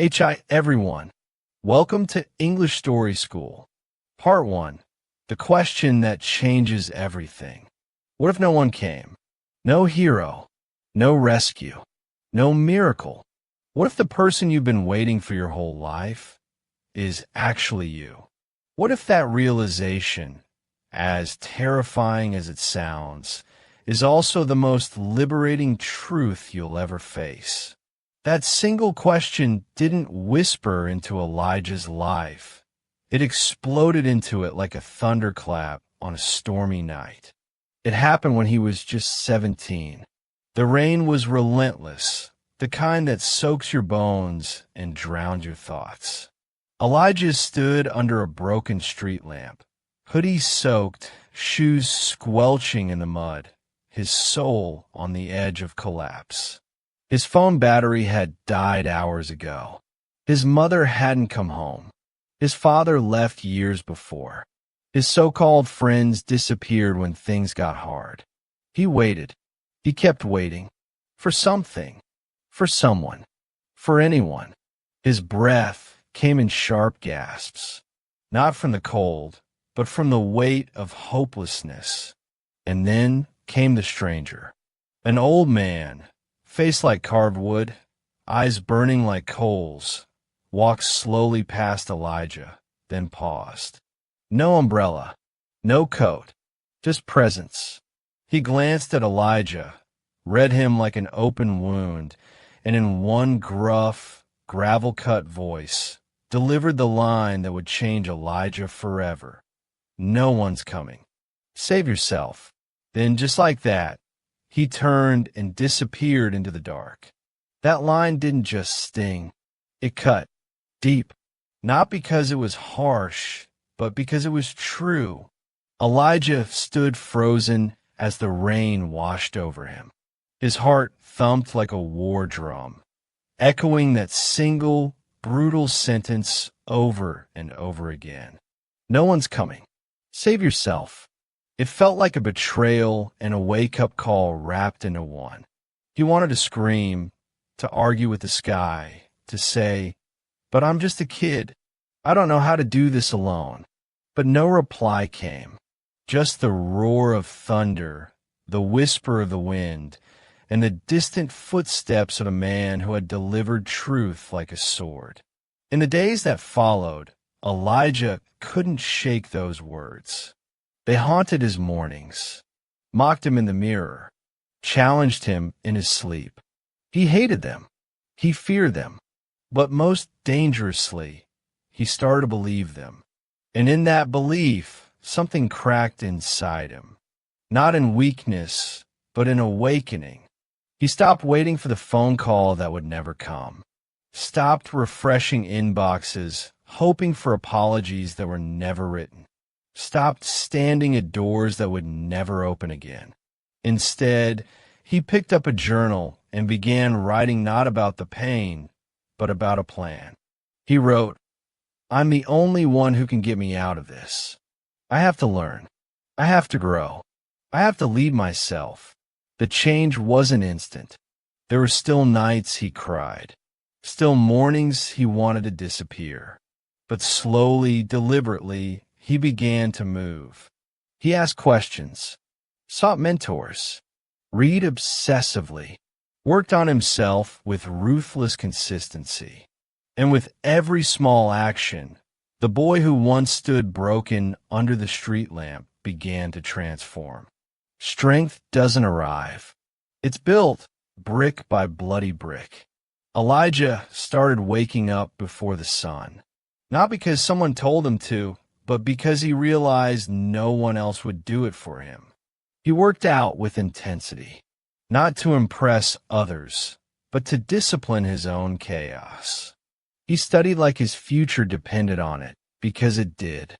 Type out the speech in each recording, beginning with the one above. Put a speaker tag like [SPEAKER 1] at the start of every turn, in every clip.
[SPEAKER 1] Hi everyone. Welcome to English Story School. Part 1. The question that changes everything. What if no one came? No hero. No rescue. No miracle. What if the person you've been waiting for your whole life is actually you? What if that realization, as terrifying as it sounds, is also the most liberating truth you'll ever face? That single question didn't whisper into Elijah's life. It exploded into it like a thunderclap on a stormy night. It happened when he was just 17. The rain was relentless, the kind that soaks your bones and drowns your thoughts. Elijah stood under a broken street lamp, hoodie soaked, shoes squelching in the mud, his soul on the edge of collapse. His phone battery had died hours ago. His mother hadn't come home. His father left years before. His so-called friends disappeared when things got hard. He waited. He kept waiting. For something. For someone. For anyone. His breath came in sharp gasps. Not from the cold, but from the weight of hopelessness. And then came the stranger. An old man, face like carved wood, eyes burning like coals, walked slowly past Elijah, then paused. No umbrella, no coat, just presence. He glanced at Elijah, read him like an open wound, and in one gruff, gravel-cut voice, delivered the line that would change Elijah forever. No one's coming. Save yourself. Then, just like that, he turned and disappeared into the dark. That line didn't just sting. It cut deep, not because it was harsh, but because it was true. Elijah stood frozen as the rain washed over him. His heart thumped like a war drum, echoing that single, brutal sentence over and over again. No one's coming. Save yourself. It felt like a betrayal and a wake-up call wrapped into one. He wanted to scream, to argue with the sky, to say, "But I'm just a kid. I don't know how to do this alone." But no reply came. Just the roar of thunder, the whisper of the wind, and the distant footsteps of a man who had delivered truth like a sword. In the days that followed, Elijah couldn't shake those words. They haunted his mornings, mocked him in the mirror, challenged him in his sleep. He hated them. He feared them. But most dangerously, he started to believe them. And in that belief, something cracked inside him. Not in weakness, but in awakening. He stopped waiting for the phone call that would never come. Stopped refreshing inboxes, hoping for apologies that were never written. Stopped standing at doors that would never open again. Instead, he picked up a journal and began writing not about the pain, but about a plan. He wrote, "I'm the only one who can get me out of this. I have to learn. I have to grow. I have to lead myself." The change wasn't instant. There were still nights he cried. Still mornings he wanted to disappear. But slowly, deliberately, he began to move. He asked questions, sought mentors, read obsessively, worked on himself with ruthless consistency. And with every small action, the boy who once stood broken under the street lamp began to transform. Strength doesn't arrive. It's built brick by bloody brick. Elijah started waking up before the sun, not because someone told him to, but because he realized no one else would do it for him. He worked out with intensity, not to impress others, but to discipline his own chaos. He studied like his future depended on it, because it did.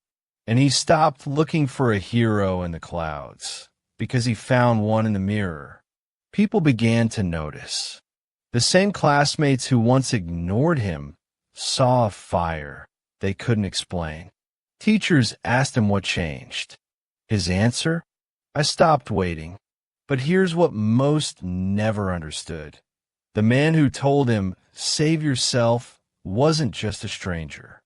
[SPEAKER 1] And he stopped looking for a hero in the clouds, because he found one in the mirror. People began to notice. The same classmates who once ignored him saw a fire they couldn't explain. Teachers asked him what changed. His answer? "I stopped waiting." But here's what most never understood. The man who told him, "Save yourself," wasn't just a stranger.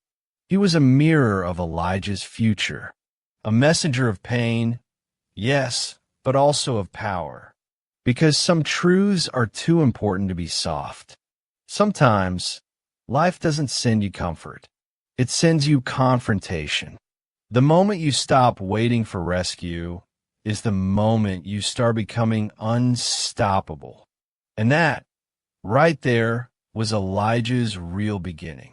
[SPEAKER 1] He was a mirror of Elijah's future, a messenger of pain, yes, but also of power. Because some truths are too important to be soft. Sometimes, life doesn't send you comfort. It sends you confrontation. The moment you stop waiting for rescue is the moment you start becoming unstoppable. And that, right there, was Elijah's real beginning.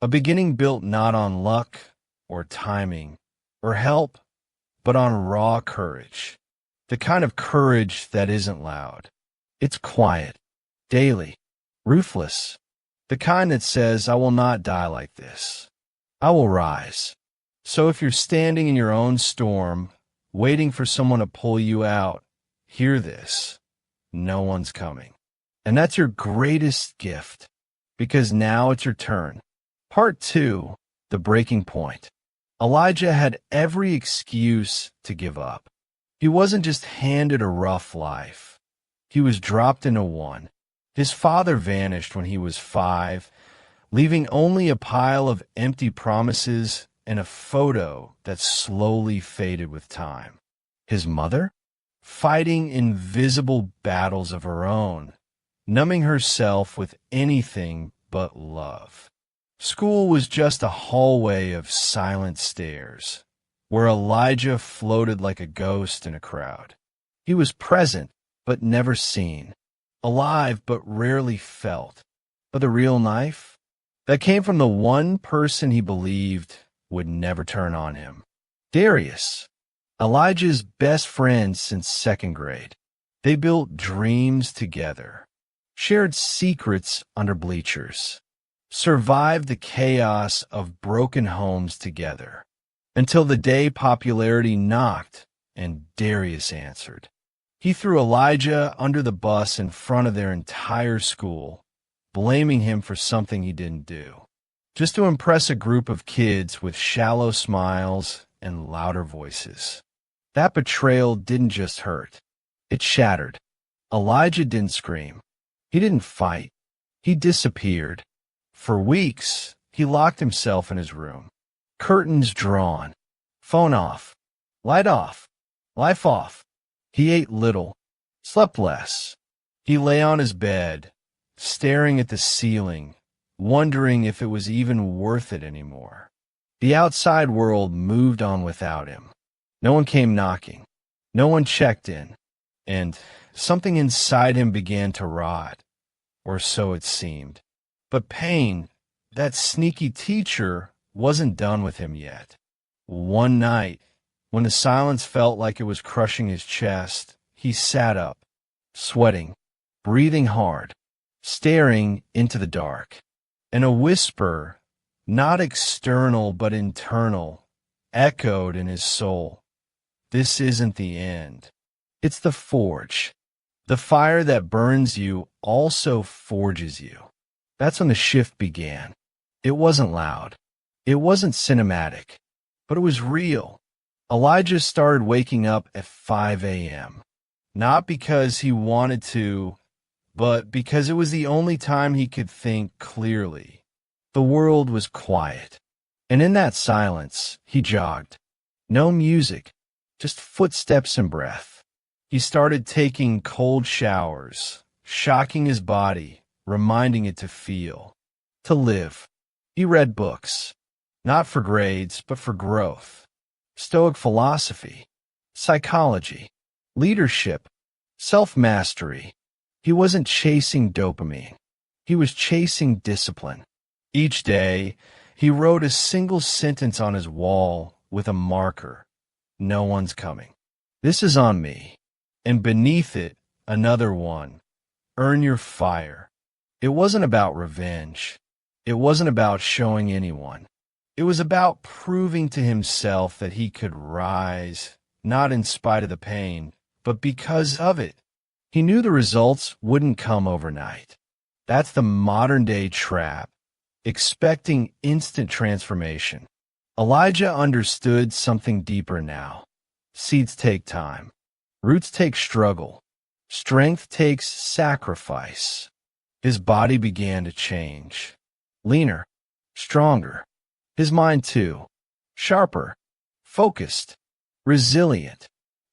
[SPEAKER 1] A beginning built not on luck or timing or help, but on raw courage. The kind of courage that isn't loud. It's quiet, daily, ruthless. The kind that says, I will not die like this. I will rise. So if you're standing in your own storm, waiting for someone to pull you out, hear this. No one's coming. And that's your greatest gift, because now it's your turn. Part 2, the breaking point. Elijah had every excuse to give up. He wasn't just handed a rough life. He was dropped into one. His father vanished when he was 5, leaving only a pile of empty promises and a photo that slowly faded with time. His mother? Fighting invisible battles of her own, numbing herself with anything but love. School was just a hallway of silent stairs, where Elijah floated like a ghost in a crowd. He was present, but never seen. Alive, but rarely felt. But the real knife? That came from the one person he believed would never turn on him. Darius, Elijah's best friend since 2nd grade. They built dreams together, shared secrets under bleachers, survived the chaos of broken homes together, until the day popularity knocked and Darius answered. He threw Elijah under the bus in front of their entire school, blaming him for something he didn't do, just to impress a group of kids with shallow smiles and louder voices. That betrayal didn't just hurt. It shattered. Elijah didn't scream. He didn't fight. He disappeared. For weeks, he locked himself in his room. Curtains drawn. Phone off. Light off. Life off. He ate little. Slept less. He lay on his bed, staring at the ceiling, wondering if it was even worth it anymore. The outside world moved on without him. No one came knocking. No one checked in. And something inside him began to rot, or so it seemed. But pain, that sneaky teacher, wasn't done with him yet. One night, when the silence felt like it was crushing his chest, he sat up, sweating, breathing hard, staring into the dark. And a whisper, not external but internal, echoed in his soul. This isn't the end. It's the forge. The fire that burns you also forges you. That's when the shift began. It wasn't loud. It wasn't cinematic. But it was real. Elijah started waking up at 5 a.m. Not because he wanted to, but because it was the only time he could think clearly. The world was quiet. And in that silence, he jogged. No music, just footsteps and breath. He started taking cold showers, shocking his body, reminding it to feel, to live. He read books, not for grades, but for growth. Stoic philosophy, psychology, leadership, self-mastery. He wasn't chasing dopamine. He was chasing discipline. Each day, he wrote a single sentence on his wall with a marker. No one's coming. This is on me. And beneath it, another one. Earn your fire. It wasn't about revenge. It wasn't about showing anyone. It was about proving to himself that he could rise, not in spite of the pain, but because of it. He knew the results wouldn't come overnight. That's the modern-day trap, expecting instant transformation. Elijah understood something deeper now. Seeds take time. Roots take struggle. Strength takes sacrifice. His body began to change. Leaner, stronger. His mind, too, sharper, focused, resilient.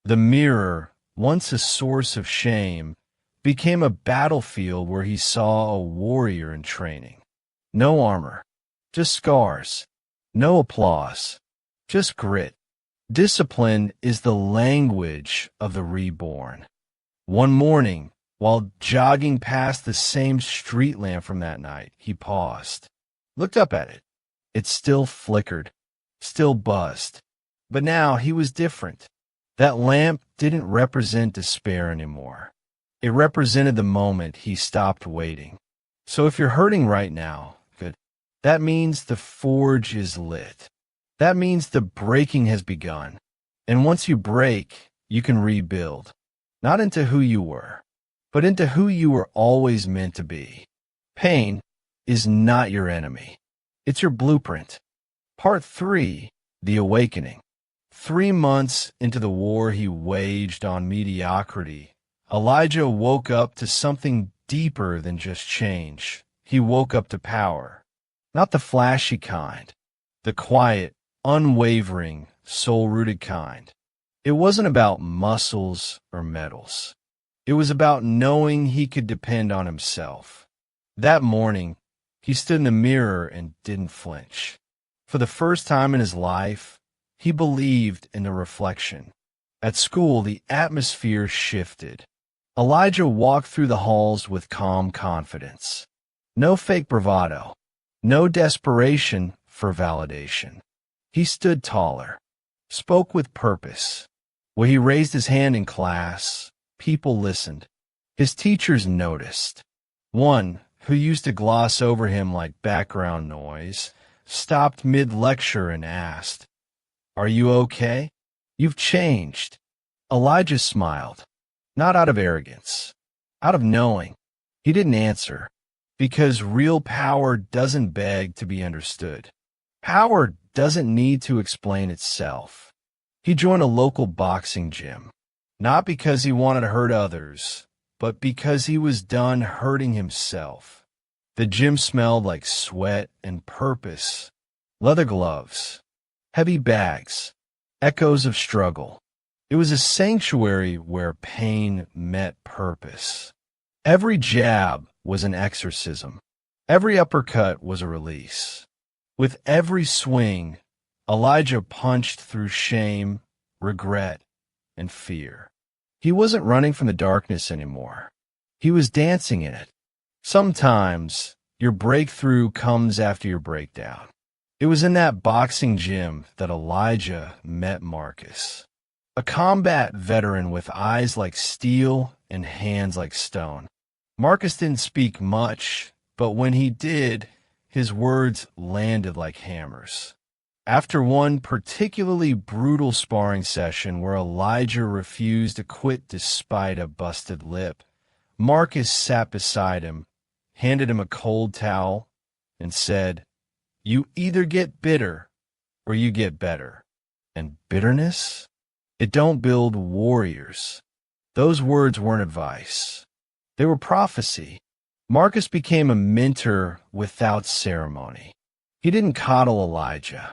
[SPEAKER 1] The mirror, once a source of shame, became a battlefield where he saw a warrior in training. No armor, just scars. No applause, just grit. Discipline is the language of the reborn. One morning, while jogging past the same street lamp from that night, he paused, looked up at it. It still flickered, still buzzed. But now he was different. That lamp didn't represent despair anymore. It represented the moment he stopped waiting. So if you're hurting right now, good. That means the forge is lit. That means the breaking has begun. And once you break, you can rebuild. Not into who you were, but into who you were always meant to be. Pain is not your enemy. It's your blueprint. Part 3, The Awakening. 3 months into the war he waged on mediocrity, Elijah woke up to something deeper than just change. He woke up to power. Not the flashy kind, the quiet, unwavering, soul-rooted kind. It wasn't about muscles or medals. It was about knowing he could depend on himself. That morning, he stood in the mirror and didn't flinch. For the first time in his life, he believed in the reflection. At school, the atmosphere shifted. Elijah walked through the halls with calm confidence. No fake bravado. No desperation for validation. He stood taller, spoke with purpose. When he raised his hand in class, people listened. His teachers noticed. One, who used to gloss over him like background noise, stopped mid-lecture and asked, "Are you okay? You've changed." Elijah smiled, not out of arrogance, out of knowing. He didn't answer, because real power doesn't beg to be understood. Power doesn't need to explain itself. He joined a local boxing gym, not because he wanted to hurt others, but because he was done hurting himself. The gym smelled like sweat and purpose, leather gloves, heavy bags, echoes of struggle. It was a sanctuary where pain met purpose. Every jab was an exorcism. Every uppercut was a release. With every swing, Elijah punched through shame, regret, and fear. He wasn't running from the darkness anymore. He was dancing in it. Sometimes your breakthrough comes after your breakdown. It was in that boxing gym that Elijah met Marcus, a combat veteran with eyes like steel and hands like stone. Marcus didn't speak much, but when he did, his words landed like hammers. After one particularly brutal sparring session where Elijah refused to quit despite a busted lip, Marcus sat beside him, handed him a cold towel, and said, "You either get bitter or you get better. And bitterness? It don't build warriors." Those words weren't advice. They were prophecy. Marcus became a mentor without ceremony. He didn't coddle Elijah.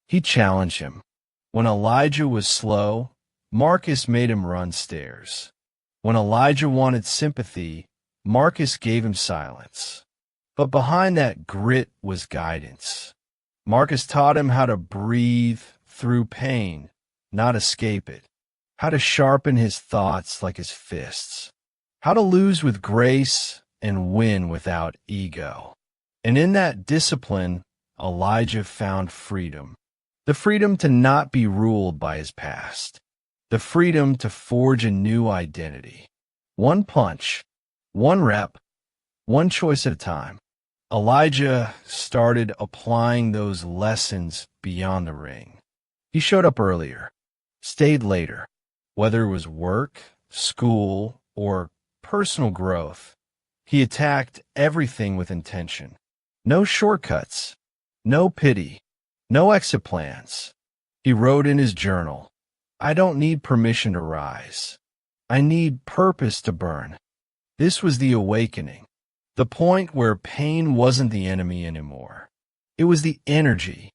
[SPEAKER 1] He challenged him. When Elijah was slow, Marcus made him run stairs. When Elijah wanted sympathy, Marcus gave him silence. But behind that grit was guidance. Marcus taught him how to breathe through pain, not escape it. How to sharpen his thoughts like his fists. How to lose with grace and win without ego. And in that discipline, Elijah found freedom. The freedom to not be ruled by his past. The freedom to forge a new identity. One punch, one rep, one choice at a time. Elijah started applying those lessons beyond the ring. He showed up earlier, stayed later, whether it was work, school, or personal growth. He attacked everything with intention. No shortcuts, no pity, no exit plans. He wrote in his journal, "I don't need permission to rise. I need purpose to burn." This was the awakening, the point where pain wasn't the enemy anymore. It was the energy.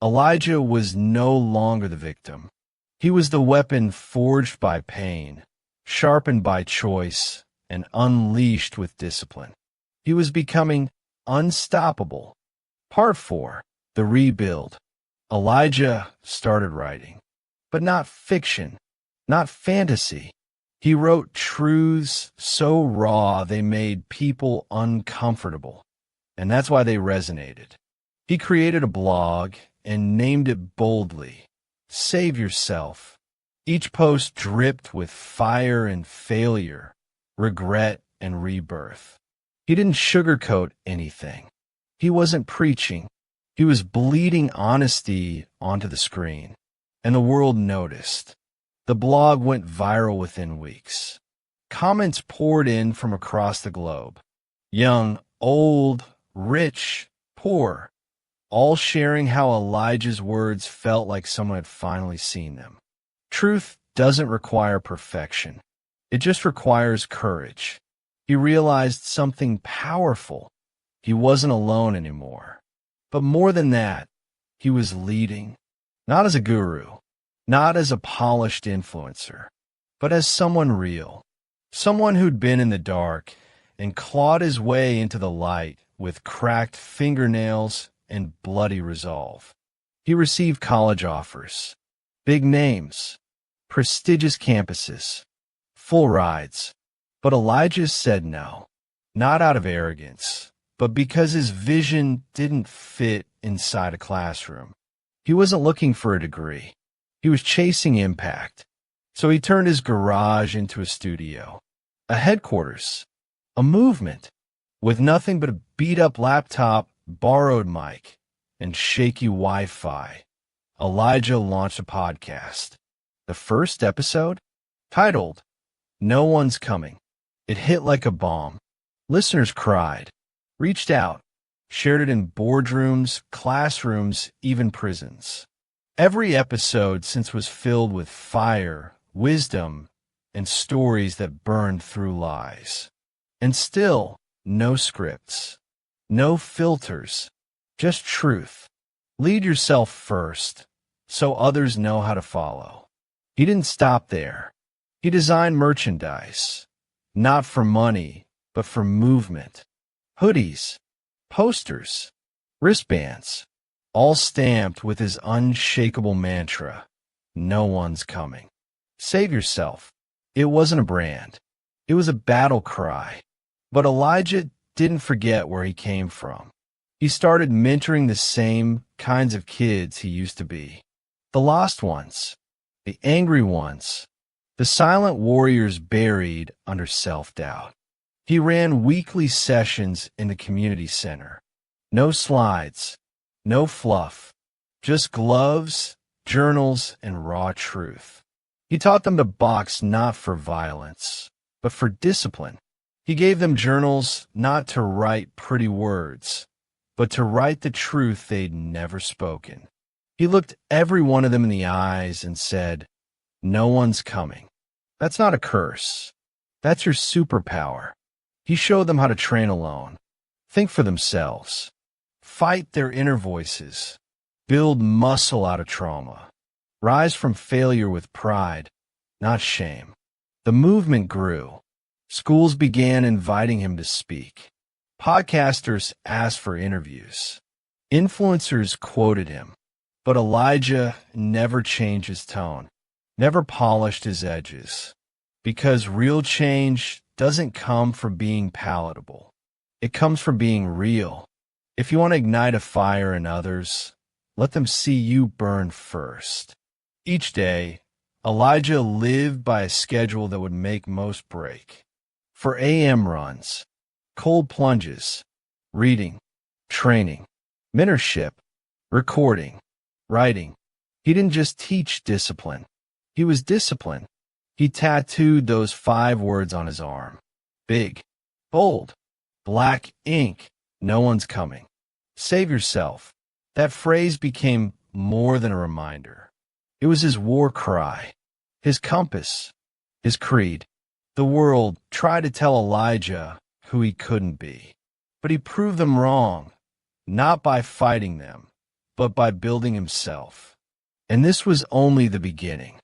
[SPEAKER 1] Elijah was no longer the victim. He was the weapon forged by pain, sharpened by choice, and unleashed with discipline. He was becoming unstoppable. Part 4. The Rebuild. Elijah started writing, but not fiction, not fantasy. He wrote truths so raw they made people uncomfortable, and that's why they resonated. He created a blog and named it boldly, Save Yourself. Each post dripped with fire and failure, regret and rebirth. He didn't sugarcoat anything. He wasn't preaching. He was bleeding honesty onto the screen, and the world noticed. The blog went viral within weeks. Comments poured in from across the globe. Young, old, rich, poor, all sharing how Elijah's words felt like someone had finally seen them. Truth doesn't require perfection. It just requires courage. He realized something powerful. He wasn't alone anymore. But more than that, he was leading, not as a guru, not as a polished influencer, but as someone real, someone who'd been in the dark and clawed his way into the light with cracked fingernails and bloody resolve. He received college offers, big names, prestigious campuses, full rides. But Elijah said no, not out of arrogance, but because his vision didn't fit inside a classroom. He wasn't looking for a degree. He was chasing impact. So he turned his garage into a studio, a headquarters, a movement. With nothing but a beat-up laptop, borrowed mic, and shaky Wi-Fi, Elijah launched a podcast. The first episode, titled No One's Coming. It hit like a bomb. Listeners cried, reached out, shared it in boardrooms, classrooms, even prisons. Every episode since was filled with fire, wisdom, and stories that burned through lies. And still, no scripts, no filters, just truth. Lead yourself first, so others know how to follow. He didn't stop there. He designed merchandise. Not for money, but for movement. Hoodies, posters, wristbands, all stamped with his unshakable mantra, no one's coming. Save yourself. It wasn't a brand. It was a battle cry. But Elijah didn't forget where he came from. He started mentoring the same kinds of kids he used to be. The lost ones, the angry ones, the silent warriors buried under self-doubt. He ran weekly sessions in the community center. No slides, no fluff, just gloves, journals, and raw truth. He taught them to box not for violence, but for discipline. He gave them journals not to write pretty words, but to write the truth they'd never spoken. He looked every one of them in the eyes and said, no one's coming. That's not a curse. That's your superpower. He showed them how to train alone, think for themselves, fight their inner voices, build muscle out of trauma, rise from failure with pride, not shame. The movement grew. Schools began inviting him to speak. Podcasters asked for interviews. Influencers quoted him. But Elijah never changed his tone, never polished his edges. Because real change doesn't come from being palatable. It comes from being real. If you want to ignite a fire in others, let them see you burn first. Each day, Elijah lived by a schedule that would make most break. For AM runs, cold plunges, reading, training, mentorship, recording, writing. He didn't just teach discipline. He was disciplined. He tattooed those 5 words on his arm. Big, bold, black ink, no one's coming. Save yourself. That phrase became more than a reminder. It was his war cry, his compass, his creed. The world tried to tell Elijah who he couldn't be, but he proved them wrong. not by fighting them, but by building himself. And this was only the beginning.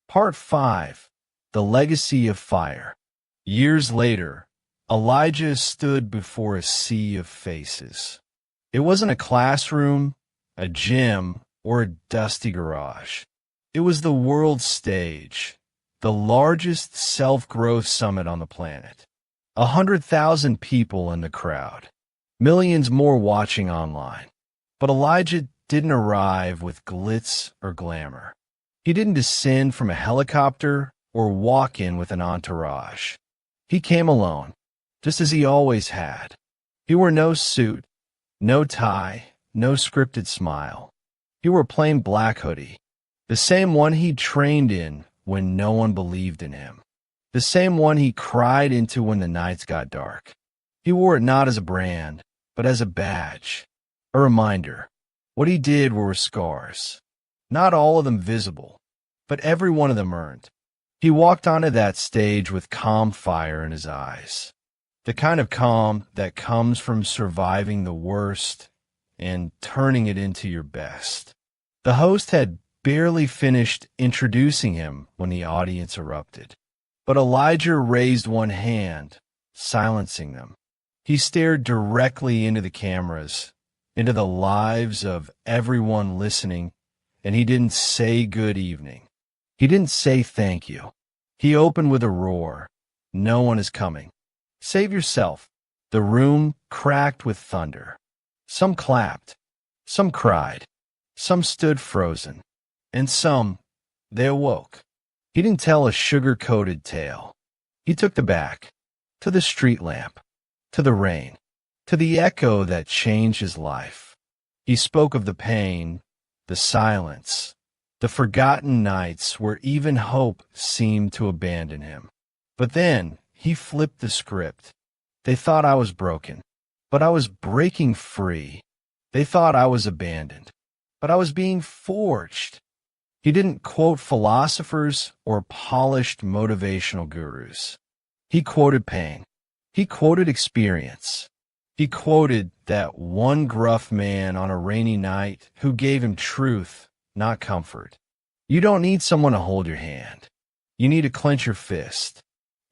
[SPEAKER 1] Part 5. The Legacy of Fire. Years later, Elijah stood before a sea of faces. It wasn't a classroom, a gym, or a dusty garage. It was the world stage, the largest self-growth summit on the planet. 100,000 people in the crowd, millions more watching online. But Elijah didn't arrive with glitz or glamour. He didn't descend from a helicopter or walk in with an entourage. He came alone, just as he always had. He wore no suit, no tie, no scripted smile. He wore a plain black hoodie, the same one he'd trained in when no one believed in him, the same one he cried into when the nights got dark. He wore it not as a brand, but as a badge, a reminder. What he did were scars, not all of them visible, but every one of them earned. He walked onto that stage with calm fire in his eyes, the kind of calm that comes from surviving the worst and turning it into your best. The host had barely finished introducing him when the audience erupted. But Elijah raised one hand, silencing them. He stared directly into the cameras, into the lives of everyone listening, and he didn't say good evening. He didn't say thank you. He opened with a roar. No one is coming. Save yourself. The room cracked with thunder. Some clapped. Some cried. Some stood frozen. And some, they awoke. He didn't tell a sugar-coated tale. He took them back, to the street lamp, to the rain, to the echo that changed his life. He spoke of the pain, the silence, the forgotten nights where even hope seemed to abandon him. But then he flipped the script. They thought I was broken, but I was breaking free. They thought I was abandoned, but I was being forged. He didn't quote philosophers or polished motivational gurus. He quoted pain. He quoted experience. He quoted that one gruff man on a rainy night who gave him truth, not comfort. You don't need someone to hold your hand. You need to clench your fist.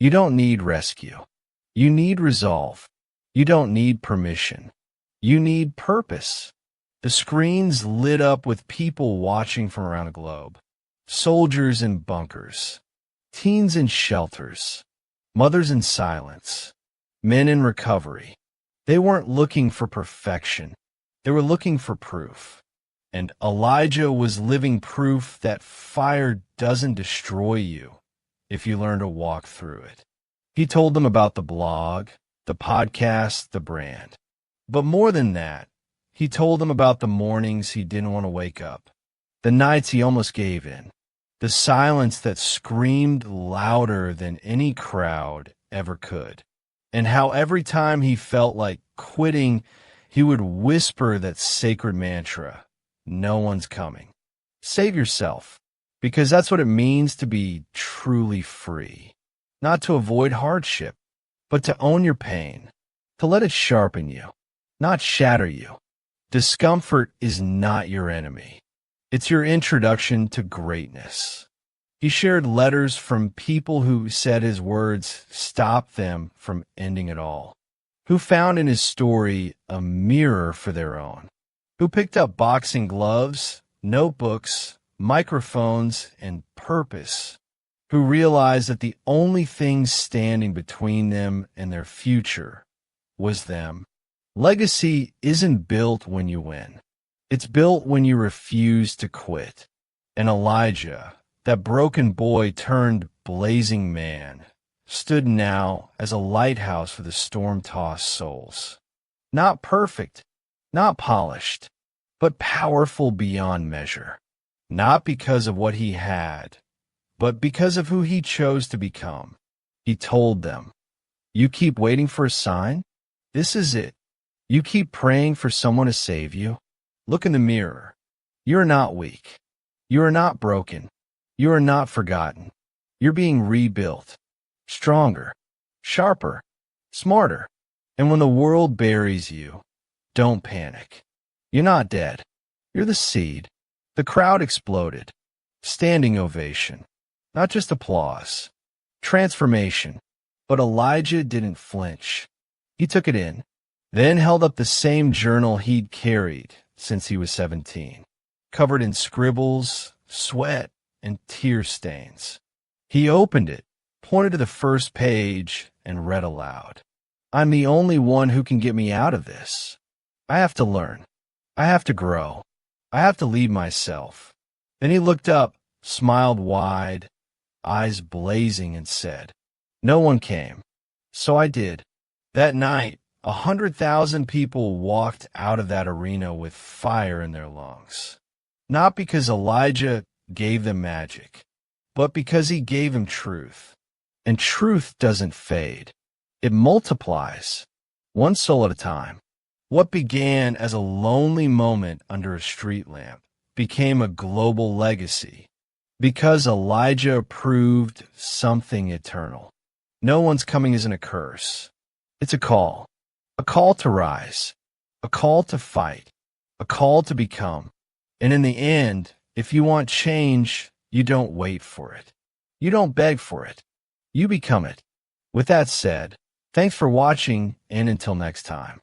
[SPEAKER 1] You don't need rescue. You need resolve. You don't need permission. You need purpose. The screens lit up with people watching from around the globe. Soldiers in bunkers, teens in shelters, mothers in silence, men in recovery. They weren't looking for perfection. They were looking for proof. And Elijah was living proof that fire doesn't destroy you if you learn to walk through it. He told them about the blog, the podcast, the brand. But more than that, he told them about the mornings he didn't want to wake up, the nights he almost gave in, the silence that screamed louder than any crowd ever could, and how every time he felt like quitting, he would whisper that sacred mantra, "No one's coming." Save yourself, because that's what it means to be truly free. Not to avoid hardship, but to own your pain, to let it sharpen you, not shatter you. Discomfort is not your enemy. It's your introduction to greatness. He shared letters from people who said his words stopped them from ending it all, who found in his story a mirror for their own, who picked up boxing gloves, notebooks, microphones, and purpose, who realized that the only thing standing between them and their future was them. Legacy isn't built when you win. It's built when you refuse to quit. And Elijah, that broken boy turned blazing man, stood now as a lighthouse for the storm-tossed souls. Not perfect, not polished, but powerful beyond measure. Not because of what he had, but because of who he chose to become. He told them, "You keep waiting for a sign? This is it. You keep praying for someone to save you? Look in the mirror. You are not weak. You are not broken. You are not forgotten. You're being rebuilt. Stronger, sharper, smarter. And when the world buries you, Don't panic. You're not dead. You're the seed. The crowd exploded. Standing ovation. Not just applause. Transformation. But Elijah didn't flinch. He took it in, then held up the same journal he'd carried since he was 17, covered in scribbles, sweat, and tear stains. He opened it, pointed to the first page, and read aloud. I'm the only one who can get me out of this. I have to learn. I have to grow. I have to lead myself. Then he looked up, smiled wide, eyes blazing, and said, No one came. So I did. That night, 100,000 people walked out of that arena with fire in their lungs. Not because Elijah gave them magic, but because he gave them truth. And truth doesn't fade. It multiplies, one soul at a time. What began as a lonely moment under a street lamp became a global legacy because Elijah proved something eternal. No one's coming isn't a curse. It's a call to rise, a call to fight, a call to become. And in the end, if you want change, you don't wait for it. You don't beg for it. You become it. With that said, thanks for watching, and until next time.